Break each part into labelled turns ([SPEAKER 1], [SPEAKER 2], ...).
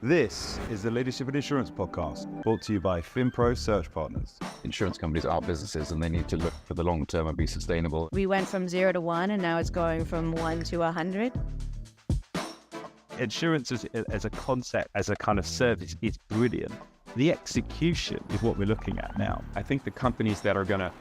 [SPEAKER 1] This is the Leadership in Insurance podcast, brought to you by FinPro Search Partners.
[SPEAKER 2] Insurance companies are businesses and they need to look for the long term and be sustainable.
[SPEAKER 3] We went from 0 to 1 and now it's going from 1 to 100.
[SPEAKER 1] Insurance as a concept, as a kind of service, is brilliant. The execution is what we're looking at now. I think the companies that are going to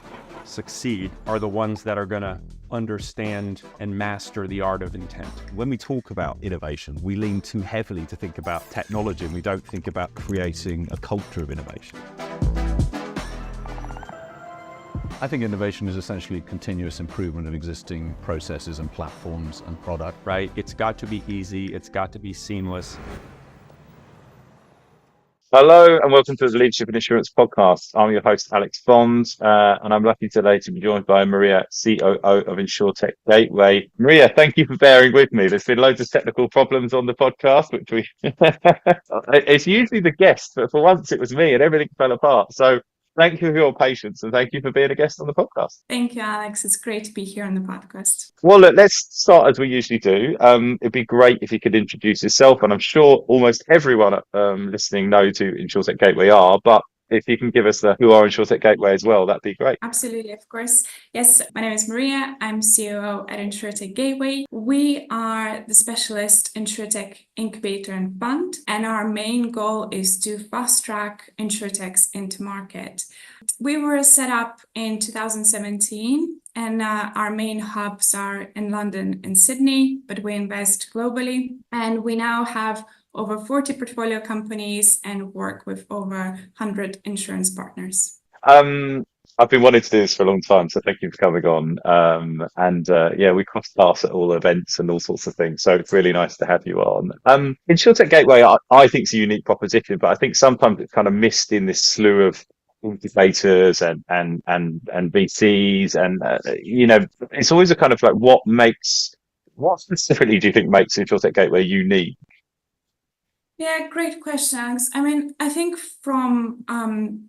[SPEAKER 1] succeed are the ones that are going to understand and master the art of intent. When we talk about innovation, we lean too heavily to think about technology and we don't think about creating a culture of innovation. I think innovation is essentially continuous improvement of existing processes and platforms and product.
[SPEAKER 4] Right? It's got to be easy. It's got to be seamless.
[SPEAKER 5] Hello and welcome to the Leadership in Insurance podcast. I'm your host, Alex Bond, and I'm lucky today to be joined by Maria, COO of Insurtech Gateway. Maria, thank you for bearing with me. There's been loads of technical problems on the podcast, which it's usually the guest, but for once it was me and everything fell apart. So thank you for your patience and thank you for being a guest on the podcast.
[SPEAKER 6] Thank you, Alex. It's great to be here on the podcast.
[SPEAKER 5] Well, look, let's start as we usually do. It'd be great if you could introduce yourself, and I'm sure almost everyone listening knows who Insurtech Gateway are, but if you can give us who are Insurtech Gateway as well, that'd be great.
[SPEAKER 6] Absolutely, of course. Yes, my name is Maria. I'm COO at Insurtech Gateway. We are the specialist Insurtech incubator and fund, and our main goal is to fast track Insurtechs into market. We were set up in 2017, and our main hubs are in London and Sydney, but we invest globally, and we now have over 40 portfolio companies and work with over 100 insurance partners.
[SPEAKER 5] I've been wanting to do this for a long time, so thank you for coming on. We cross paths at all events and all sorts of things, so it's really nice to have you on. Insurtech Gateway, I think, is a unique proposition, but I think sometimes it's kind of missed in this slew of incubators and VCs, and it's always a kind of like what specifically do you think makes Insurtech Gateway unique?
[SPEAKER 6] Yeah, great question, Alex. I think from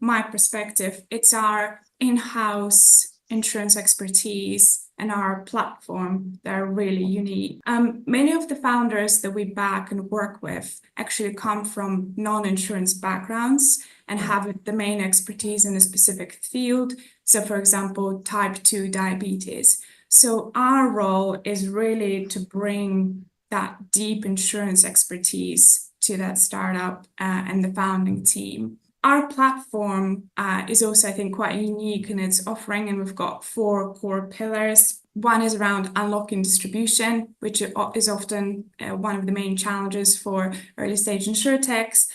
[SPEAKER 6] my perspective, it's our in-house insurance expertise and our platform that are really unique. Many of the founders that we back and work with actually come from non-insurance backgrounds and have the main expertise in a specific field. So, for example, type 2 diabetes. So our role is really to bring that deep insurance expertise to that startup and the founding team. Our platform is also, I think, quite unique in its offering, and we've got 4 core pillars. One is around unlocking distribution, which is often one of the main challenges for early stage insurtechs.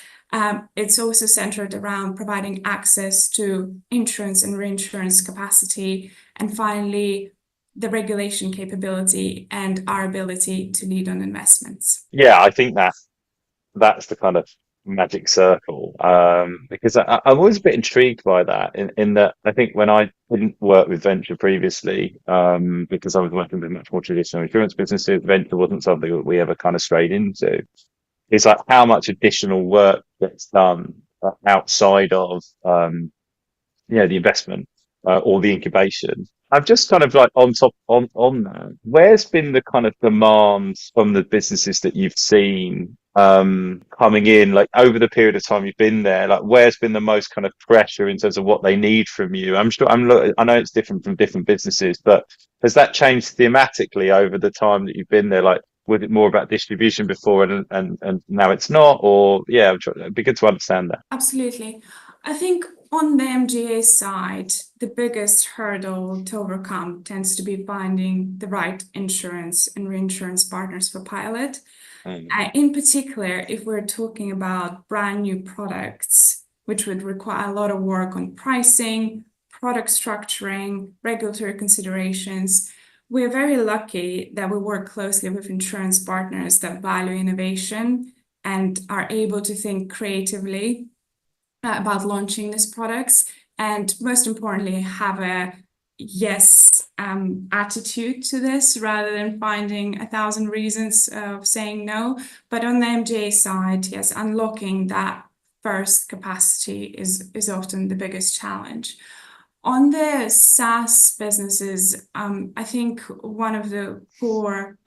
[SPEAKER 6] It's also centered around providing access to insurance and reinsurance capacity. And finally, the regulation capability and our ability to lead on investments.
[SPEAKER 5] Yeah, I think that's the kind of magic circle, because I'm always a bit intrigued by that in that I think when I didn't work with venture previously, because I was working with much more traditional insurance businesses, venture wasn't something that we ever kind of strayed into. It's like how much additional work gets done outside of the investment or the incubation. I'm just kind of like on that. Where's been the kind of demands from the businesses that you've seen coming in, like over the period of time you've been there? Like, where's been the most kind of pressure in terms of what they need from you? I know it's different from different businesses, but has that changed thematically over the time that you've been there? Like, was it more about distribution before and now it's not? Or it'd be good to understand that.
[SPEAKER 6] Absolutely. I think on the MGA side, the biggest hurdle to overcome tends to be finding the right insurance and reinsurance partners for pilot. In particular, if we're talking about brand new products, which would require a lot of work on pricing, product structuring, regulatory considerations, we're very lucky that we work closely with insurance partners that value innovation and are able to think creatively about launching these products, and most importantly, have a yes attitude to this rather than finding 1,000 reasons of saying no. But on the MGA side, yes, unlocking that first capacity is often the biggest challenge. On the SaaS businesses, I think one of the core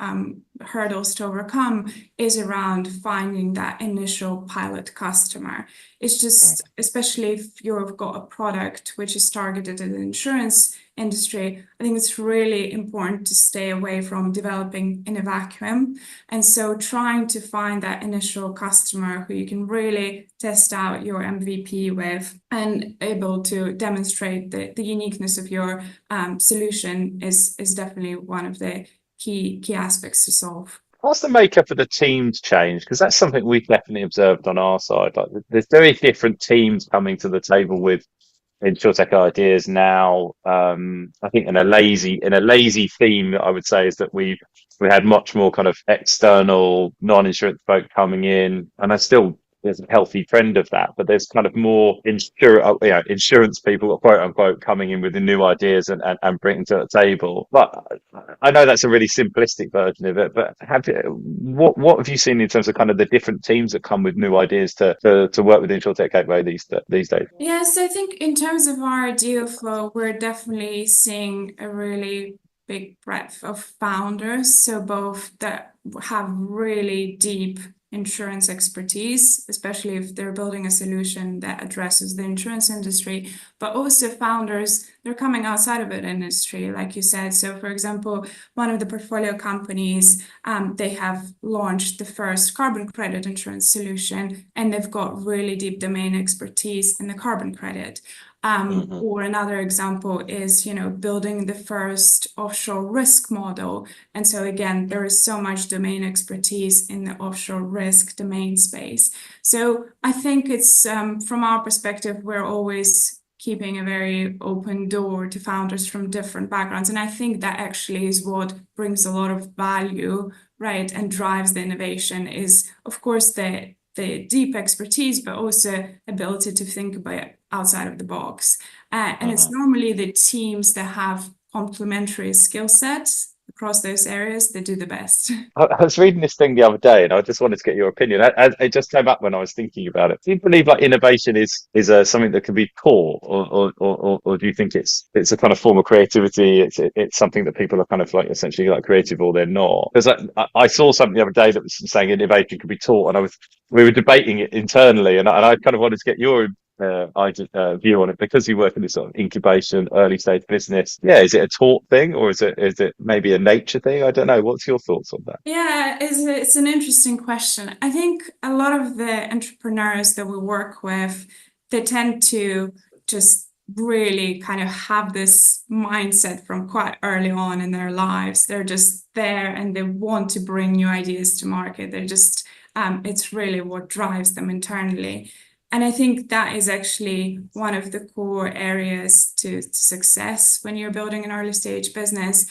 [SPEAKER 6] hurdles to overcome is around finding that initial pilot customer. It's just, especially if you've got a product which is targeted at the insurance industry, I think it's really important to stay away from developing in a vacuum. And so trying to find that initial customer who you can really test out your MVP with and able to demonstrate the uniqueness of your solution is definitely one of the key aspects to solve.
[SPEAKER 5] What's the makeup of the teams change? Because that's something we've definitely observed on our side. Like, there's very different teams coming to the table with InsurTech ideas now. I think in a lazy theme, I would say, is that we had much more kind of external non-insurance folk coming in, and I still there's a healthy trend of that, but there's kind of more insurance people, quote unquote, coming in with the new ideas and bringing to the table. But I know that's a really simplistic version of it, but what have you seen in terms of kind of the different teams that come with new ideas to work with Insurtech Gateway these days?
[SPEAKER 6] Yes, I think in terms of our deal flow, we're definitely seeing a really big breadth of founders. So both that have really deep insurance expertise, especially if they're building a solution that addresses the insurance industry, but also founders, they're coming outside of an industry, like you said. So for example, one of the portfolio companies, they have launched the first carbon credit insurance solution, and they've got really deep domain expertise in the carbon credit. Or another example is, building the first offshore risk model. And so again, there is so much domain expertise in the offshore risk domain space. So I think it's, from our perspective, we're always keeping a very open door to founders from different backgrounds. And I think that actually is what brings a lot of value, right, and drives the innovation is, of course, the deep expertise, but also ability to think about outside of the box. And it's normally the teams that have complementary skill sets across those areas that do the best.
[SPEAKER 5] I was reading this thing the other day, and I just wanted to get your opinion. It just came up when I was thinking about it. Do you believe like innovation is something that can be taught, or do you think it's a kind of form of creativity? It's something that people are kind of like essentially like creative, or they're not? Because I saw something the other day that was saying innovation can be taught, and we were debating it internally, and I kind of wanted to get your view on it, because you work in this sort of incubation, early stage business. Yeah, is it a taught thing, or is it maybe a nature thing? I don't know. What's your thoughts on that?
[SPEAKER 6] Yeah, it's an interesting question. I think a lot of the entrepreneurs that we work with, they tend to just really kind of have this mindset from quite early on in their lives. They're just there and they want to bring new ideas to market. They're just, it's really what drives them internally. And I think that is actually one of the core areas to success when you're building an early stage business.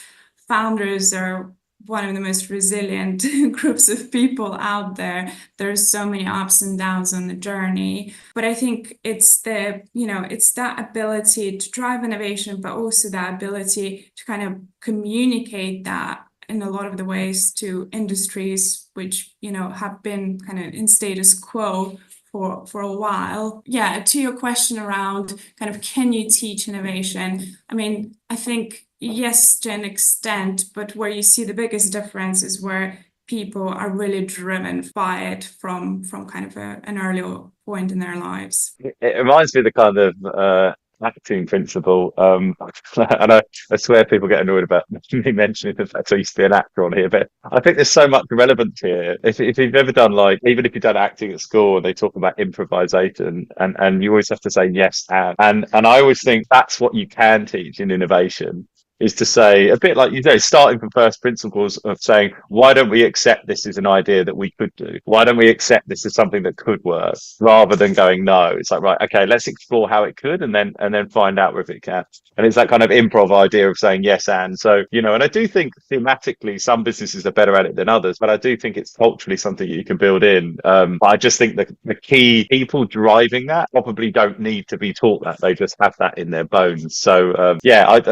[SPEAKER 6] Founders are one of the most resilient groups of people out there. There's so many ups and downs on the journey, but I think it's it's that ability to drive innovation, but also that ability to kind of communicate that in a lot of the ways to industries which have been kind of in status quo for a while. Yeah, to your question around kind of can you teach innovation? I mean, I think yes, to an extent, but where you see the biggest difference is where people are really driven by it from kind of an early point in their lives.
[SPEAKER 5] It reminds me of the kind of acting principle, and I swear people get annoyed about me mentioning the fact I used to be an actor on here, but I think there's so much relevance here. If you've ever done, like, even if you've done acting at school, they talk about improvisation, and you always have to say yes and I always think that's what you can teach in innovation, is to say, a bit like, starting from first principles of saying, why don't we accept this is an idea that we could do? Why don't we accept this is something that could work, rather than going, no? It's like, right, okay, let's explore how it could, and then find out if it can. And it's that kind of improv idea of saying yes and. So, and I do think thematically some businesses are better at it than others, but I do think it's culturally something you can build in. But I just think the key people driving that probably don't need to be taught that. They just have that in their bones. So,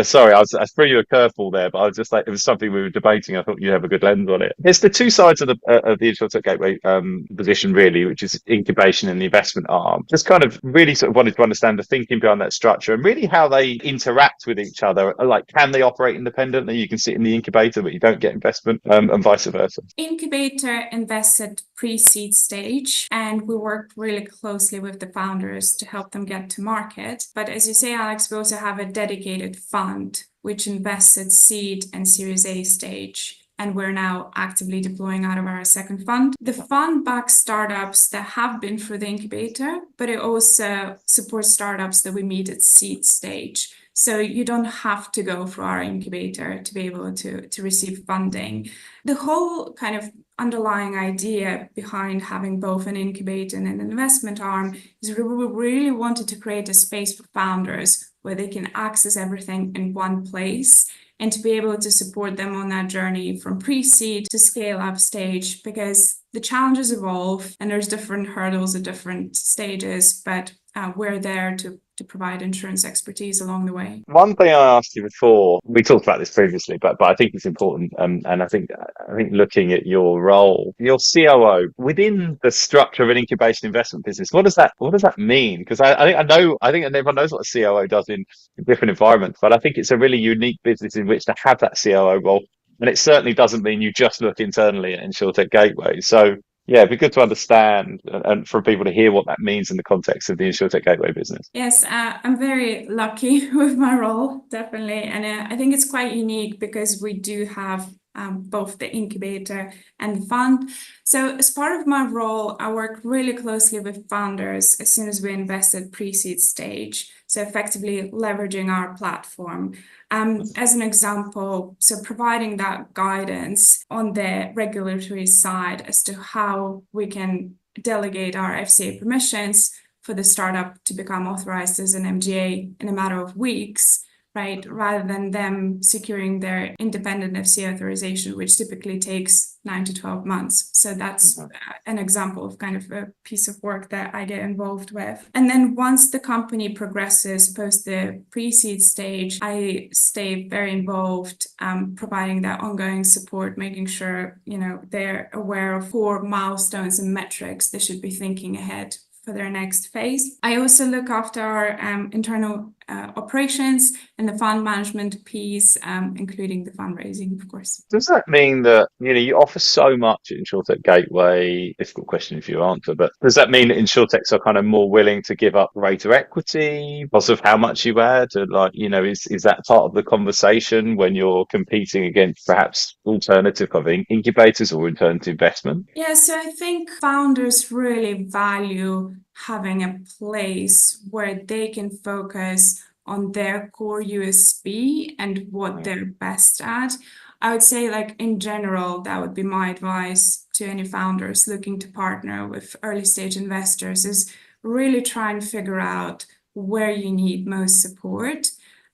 [SPEAKER 5] sorry, I threw you a curveball there, but I was just like, it was something we were debating. I thought you'd have a good lens on it. It's the two sides of the Insurtech Gateway position, really, which is incubation and the investment arm. Just kind of really sort of wanted to understand the thinking behind that structure and really how they interact with each other. Like, can they operate independently? You can sit in the incubator, but you don't get investment, and vice versa.
[SPEAKER 6] Incubator invests at pre-seed stage, and we work really closely with the founders to help them get to market. But as you say, Alex, we also have a dedicated fund which invests at seed and Series A stage. And we're now actively deploying out of our second fund. The fund backs startups that have been through the incubator, but it also supports startups that we meet at seed stage. So you don't have to go through our incubator to be able to receive funding. The whole kind of underlying idea behind having both an incubator and an investment arm is we really wanted to create a space for founders where they can access everything in one place and to be able to support them on that journey from pre-seed to scale up stage, because the challenges evolve and there's different hurdles at different stages, but we're there to provide insurance expertise along the way.
[SPEAKER 5] One thing I asked you before, we talked about this previously, but I think it's important, and I think looking at your role, your COO within the structure of an incubation investment business, what does that mean? Because I think everyone knows what a COO does in different environments, but I think it's a really unique business in which to have that COO role, and it certainly doesn't mean you just look internally at Insurtech Gateway. So yeah, it'd be good to understand and for people to hear what that means in the context of the Insurtech Gateway business.
[SPEAKER 6] Yes, I'm very lucky with my role, definitely. And I think it's quite unique because we do have both the incubator and the fund. So as part of my role, I work really closely with founders as soon as we invest at pre-seed stage. So effectively leveraging our platform. As an example, so providing that guidance on the regulatory side as to how we can delegate our FCA permissions for the startup to become authorized as an MGA in a matter of weeks, right? Rather than them securing their independent FCA authorization, which typically takes 9 to 12 months. So that's an example of kind of a piece of work that I get involved with. And then once the company progresses post the pre-seed stage, I stay very involved, providing that ongoing support, making sure, they're aware of core milestones and metrics they should be thinking ahead for their next phase. I also look after our internal operations and the fund management piece, including the fundraising, of course.
[SPEAKER 5] Does that mean that you offer so much at Insurtech Gateway? Difficult question if you answer, but does that mean that Insurtechs are kind of more willing to give up greater equity because of how much you add? Is that part of the conversation when you're competing against perhaps alternative of incubators or alternative investment?
[SPEAKER 6] Yeah, so I think founders really value having a place where they can focus on their core USP and what they're best at. I would say, like, in general, that would be my advice to any founders looking to partner with early stage investors, is really try and figure out where you need most support.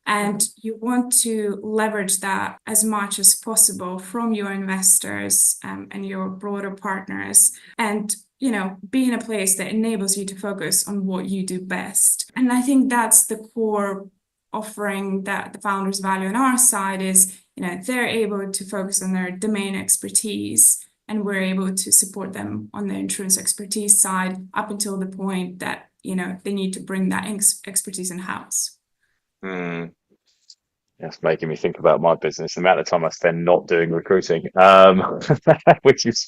[SPEAKER 6] And you want to leverage that as much as possible from your investors and your broader partners, and be in a place that enables you to focus on what you do best. And I think that's the core offering that the founders value on our side is, they're able to focus on their domain expertise, and we're able to support them on the insurance expertise side up until the point that, they need to bring that expertise in-house.
[SPEAKER 5] That's making me think about my business. The amount of time I spend not doing recruiting, which is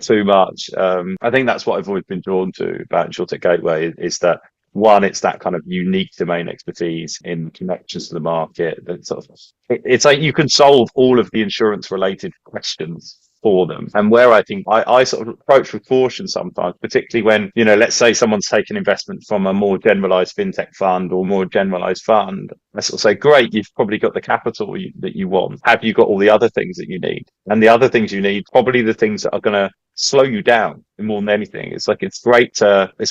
[SPEAKER 5] too much. I think that's what I've always been drawn to about Insurtech Gateway is that, one, it's that kind of unique domain expertise in connections to the market. That sort of, it's like you can solve all of the insurance related questions for them. And where I think I sort of approach with caution sometimes, particularly when, let's say someone's taken investment from a more generalized fintech fund or more generalized fund. I sort of say, great, you've probably got the capital that you want. Have you got all the other things that you need? And the other things you need, probably the things that are going to slow you down more than anything. It's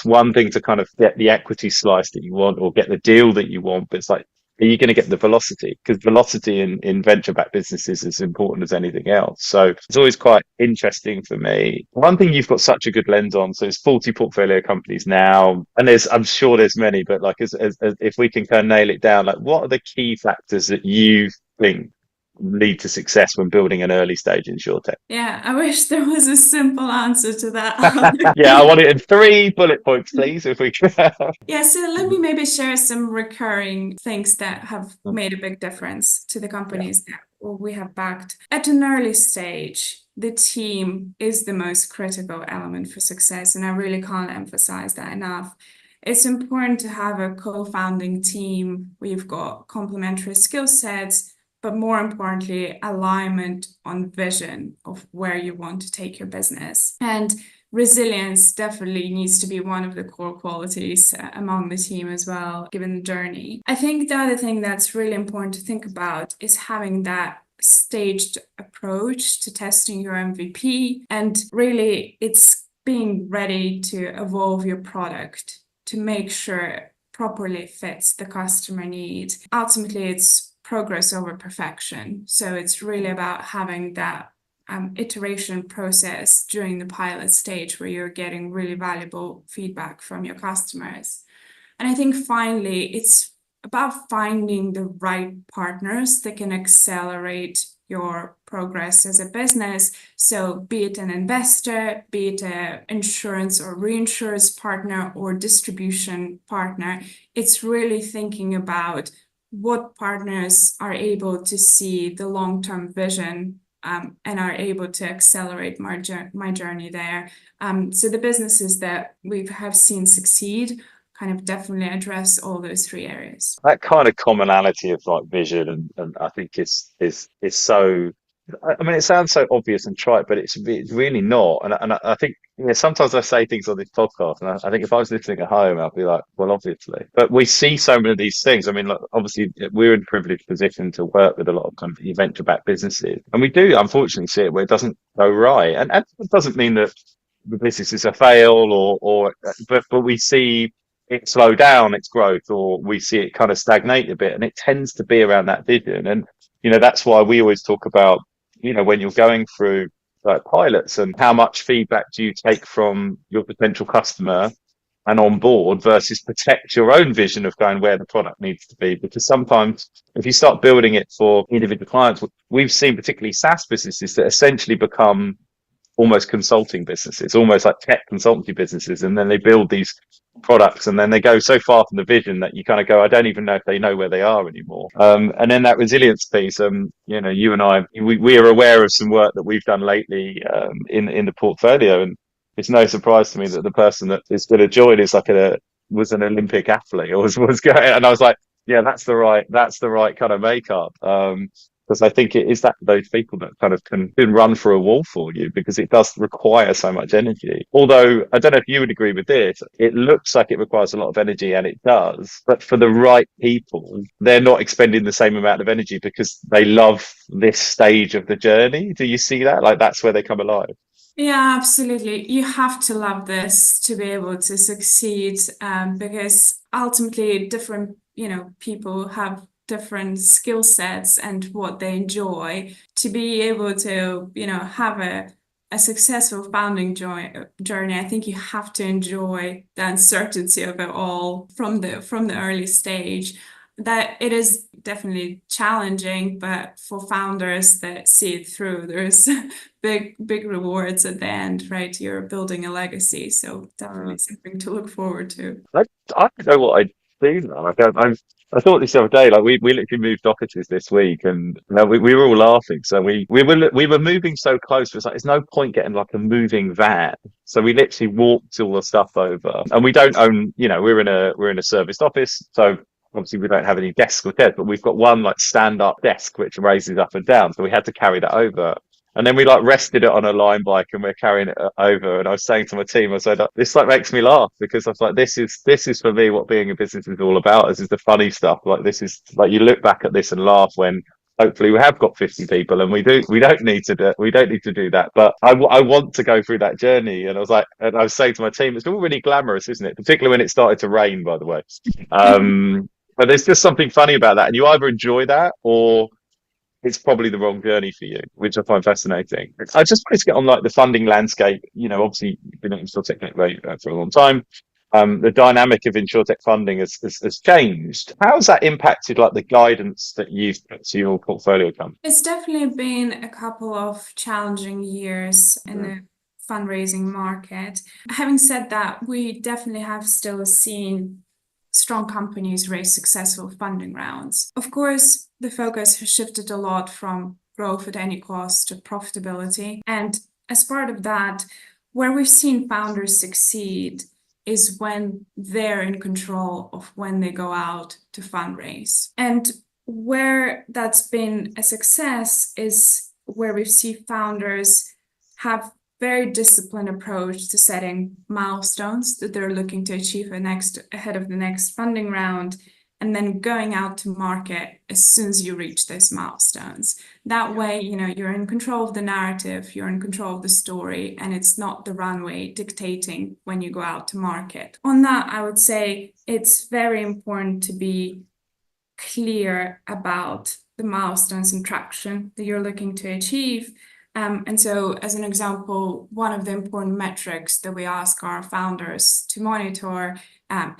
[SPEAKER 5] one thing to kind of get the equity slice that you want or get the deal that you want, but it's like, are you going to get the velocity? Because velocity in venture-backed businesses is as important as anything else. So it's always quite interesting for me. One thing you've got such a good lens on, so there's 40 portfolio companies now, and I'm sure there's many, but like as if we can kind of nail it down, like what are the key factors that you've think lead to success when building an early stage insurtech?
[SPEAKER 6] Yeah, I wish there was a simple answer to that.
[SPEAKER 5] Yeah, I want it in 3 bullet points, please, if we can.
[SPEAKER 6] Yeah, so let me maybe share some recurring things that have made a big difference to the companies that we have backed. At an early stage, the team is the most critical element for success, and I really can't emphasize that enough. It's important to have a co-founding team where you've got complementary skill sets, but more importantly, alignment on vision of where you want to take your business. And resilience definitely needs to be one of the core qualities among the team as well, given the journey. I think the other thing that's really important to think about is having that staged approach to testing your MVP. And really, it's being ready to evolve your product to make sure it properly fits the customer need. Ultimately, it's progress over perfection. So it's really about having that iteration process during the pilot stage where you're getting really valuable feedback from your customers. And I think finally, it's about finding the right partners that can accelerate your progress as a business. So be it an investor, be it an insurance or reinsurance partner or distribution partner, it's really thinking about what partners are able to see the long-term vision and are able to accelerate my journey there. So the businesses that we have seen succeed kind of definitely address all those 3 areas.
[SPEAKER 5] That kind of commonality of like vision and I think is so. I mean, it sounds so obvious and trite, but it's really not. And I think, you know, sometimes I say things on this podcast, and I think if I was listening at home, I'd be like, well, obviously. But we see so many of these things. I mean, like, obviously, we're in a privileged position to work with a lot of kind of venture-backed businesses, and we do unfortunately see it where it doesn't go right. And it doesn't mean that the business is a fail, but we see it slow down its growth, or we see it kind of stagnate a bit, and it tends to be around that vision. And you know, that's why we always talk about, you know, when you're going through like pilots and how much feedback do you take from your potential customer and on board versus protect your own vision of going where the product needs to be. Because sometimes if you start building it for individual clients, we've seen particularly SaaS businesses that essentially become almost consulting businesses, almost like tech consultancy businesses, and then they build these products and then they go so far from the vision that you kind of go, I don't even know if they know where they are anymore. And then that resilience piece, you know, you and I, we are aware of some work that we've done lately in the portfolio, and it's no surprise to me that the person that is going to join is like was an Olympic athlete or was going, and I was like, yeah, that's the right kind of makeup. Because I think it is those people that kind of can run for a wall for you, because it does require so much energy. Although I don't know if you would agree with this, it looks like it requires a lot of energy, and it does. But for the right people, they're not expending the same amount of energy because they love this stage of the journey. Do you see that? Like that's where they come alive.
[SPEAKER 6] Yeah, absolutely. You have to love this to be able to succeed, because ultimately different, you know, people have different skill sets and what they enjoy. To be able to, you know, have a successful founding journey, I think you have to enjoy the uncertainty of it all from the early stage. That it is definitely challenging, but for founders that see it through, there's big rewards at the end, right? You're building a legacy, so definitely something to look forward to.
[SPEAKER 5] I don't know what I'd do now. Like I thought this the other day, like we literally moved offices this week, and you know, we were all laughing. So we were moving so close. It's like there's no point getting like a moving van. So we literally walked all the stuff over, and we don't own. You know, we're in a serviced office, so obviously we don't have any desks or chairs, but we've got one like stand-up desk which raises up and down. So we had to carry that over. And then we like rested it on a line bike and we're carrying it over. And I was saying to my team, I said, this like makes me laugh, because I was like, this is for me what being a business is all about. This is the funny stuff. Like this is like, you look back at this and laugh when hopefully we have got 50 people, and we don't need to do that. But I want to go through that journey. And I was saying to my team, it's all really glamorous, isn't it? Particularly when it started to rain, by the way. But there's just something funny about that. And you either enjoy that or it's probably the wrong journey for you, which I find fascinating. I just wanted to get on like the funding landscape. You know, obviously you've been at Insurtech Gateway for a long time. the dynamic of Insurtech funding has changed. How has that impacted like the guidance that you've put to your portfolio company?
[SPEAKER 6] It's definitely been a couple of challenging years in the fundraising market. Having said that, we definitely have still seen strong companies raise successful funding rounds. Of course, the focus has shifted a lot from growth at any cost to profitability. And as part of that, where we've seen founders succeed is when they're in control of when they go out to fundraise. And where that's been a success is where we've seen founders have very disciplined approach to setting milestones that they're looking to achieve ahead of the next funding round, and then going out to market as soon as you reach those milestones. That way, you're in control of the narrative, you're in control of the story, and it's not the runway dictating when you go out to market. On that, I would say it's very important to be clear about the milestones and traction that you're looking to achieve. And so, as an example, one of the important metrics that we ask our founders to monitor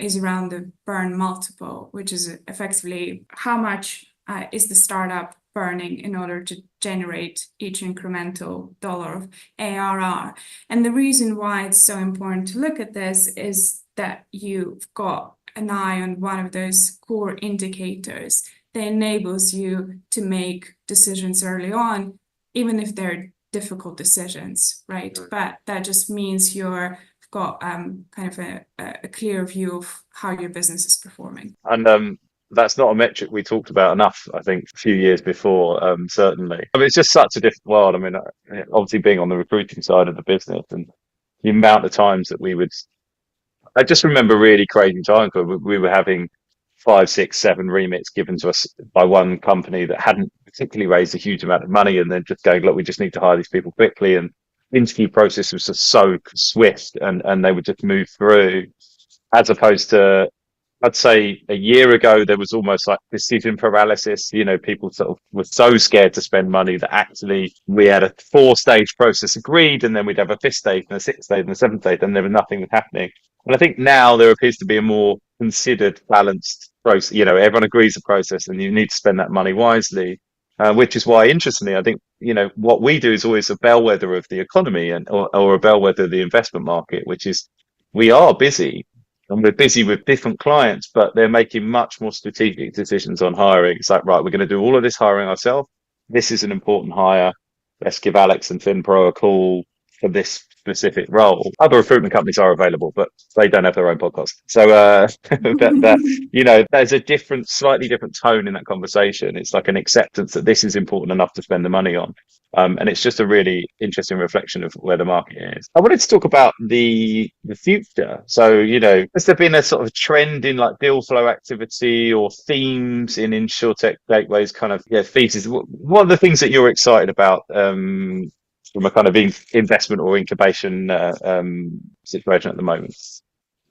[SPEAKER 6] is around the burn multiple, which is effectively how much is the startup burning in order to generate each incremental dollar of ARR. And the reason why it's so important to look at this is that you've got an eye on one of those core indicators that enables you to make decisions early on, even if they're difficult decisions, right? But that just means you've got kind of a clear view of how your business is performing.
[SPEAKER 5] And that's not a metric we talked about enough, I think, a few years before, certainly. I mean, it's just such a different world. I mean, obviously being on the recruiting side of the business and the amount of times that I just remember really crazy times where we were having 5, 6, 7 remits given to us by one company that hadn't particularly raised a huge amount of money, and then just going, look, we just need to hire these people quickly. And the interview process was just so swift, and they would just move through, as opposed to, I'd say a year ago, there was almost like decision paralysis. People sort of were so scared to spend money that actually we had a 4-stage process agreed, and then we'd have a 5th stage and a 6th stage and a 7th stage, and there was nothing was happening. And I think now there appears to be a more considered, balanced process. Everyone agrees the process, and you need to spend that money wisely. Which is why, interestingly, I think, what we do is always a bellwether of the economy or a bellwether of the investment market, which is we are busy. And we're busy with different clients, but they're making much more strategic decisions on hiring. It's like, right, we're going to do all of this hiring ourselves. This is an important hire. Let's give Alex and FinPro a call for this specific role. Other recruitment companies are available, but they don't have their own podcast. So there's a slightly different tone in that conversation. It's like an acceptance that this is important enough to spend the money on. And it's just a really interesting reflection of where the market is. I wanted to talk about the future. So, has there been a sort of trend in like deal flow activity or themes in Insurtech Gateway's kind of thesis? What are the things that you're excited about from a kind of investment or incubation situation at the moment?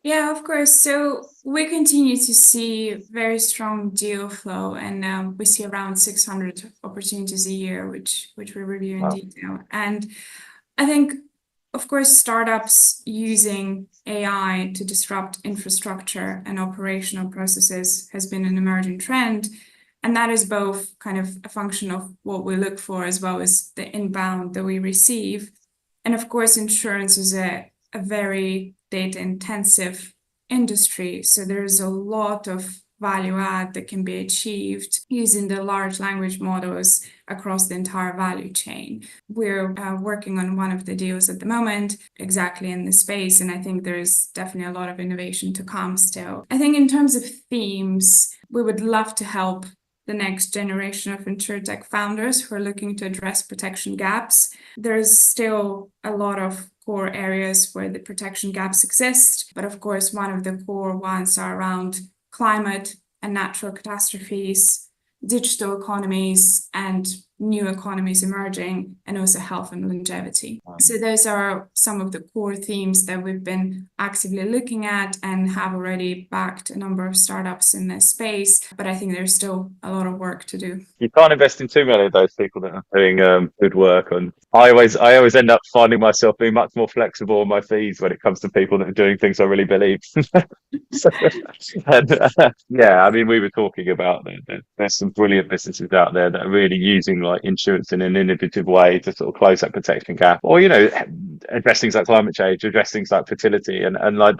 [SPEAKER 6] Yeah, of course. So we continue to see very strong deal flow, and we see around 600 opportunities a year, which we review in detail. And I think, of course, startups using AI to disrupt infrastructure and operational processes has been an emerging trend. And that is both kind of a function of what we look for as well as the inbound that we receive. And of course, insurance is a very data intensive industry. So there's a lot of value add that can be achieved using the large language models across the entire value chain. We're working on one of the deals at the moment, exactly in this space. And I think there's definitely a lot of innovation to come still. I think in terms of themes, we would love to help the next generation of insurtech founders who are looking to address protection gaps. There's still a lot of core areas where the protection gaps exist, but of course, one of the core ones are around climate and natural catastrophes, digital economies, and new economies emerging, and also health and longevity. So those are some of the core themes that we've been actively looking at and have already backed a number of startups in this space. But I think there's still a lot of work to do.
[SPEAKER 5] You can't invest in too many of those people that are doing good work. And I always end up finding myself being much more flexible on my fees when it comes to people that are doing things I really believe. So, and, yeah, I mean, we were talking about there's some brilliant businesses out there that are really using like insurance in an innovative way to sort of close that protection gap, or address things like climate change, address things like fertility, and like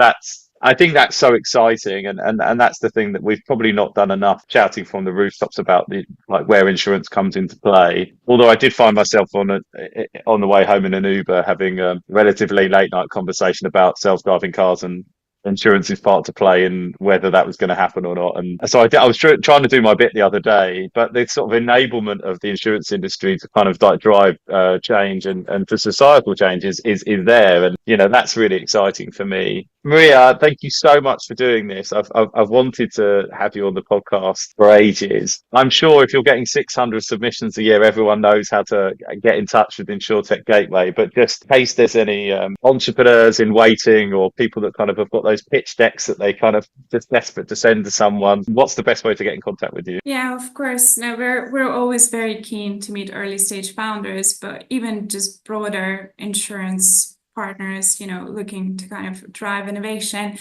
[SPEAKER 5] I think that's so exciting, and that's the thing that we've probably not done enough shouting from the rooftops about where insurance comes into play. Although I did find myself on the way home in an Uber having a relatively late night conversation about self-driving cars and insurance's part to play in whether that was going to happen or not. And so I was trying to do my bit the other day, but the sort of enablement of the insurance industry to kind of like drive change and for societal change is there. And, that's really exciting for me. Maria, thank you so much for doing this. I've wanted to have you on the podcast for ages. I'm sure if you're getting 600 submissions a year, everyone knows how to get in touch with Insurtech Gateway. But just in case there's any entrepreneurs in waiting or people that kind of have got those pitch decks that they kind of just desperate to send to someone, what's the best way to get in contact with you?
[SPEAKER 6] Yeah, of course. No, we're always very keen to meet early stage founders, but even just broader insurance partners, looking to kind of drive innovation.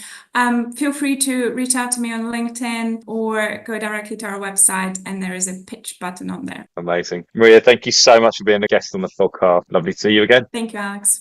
[SPEAKER 6] Feel free to reach out to me on LinkedIn or go directly to our website, and there is a pitch button on there.
[SPEAKER 5] Amazing. Maria, thank you so much for being a guest on the podcast. Lovely to see you again.
[SPEAKER 6] Thank you, Alex.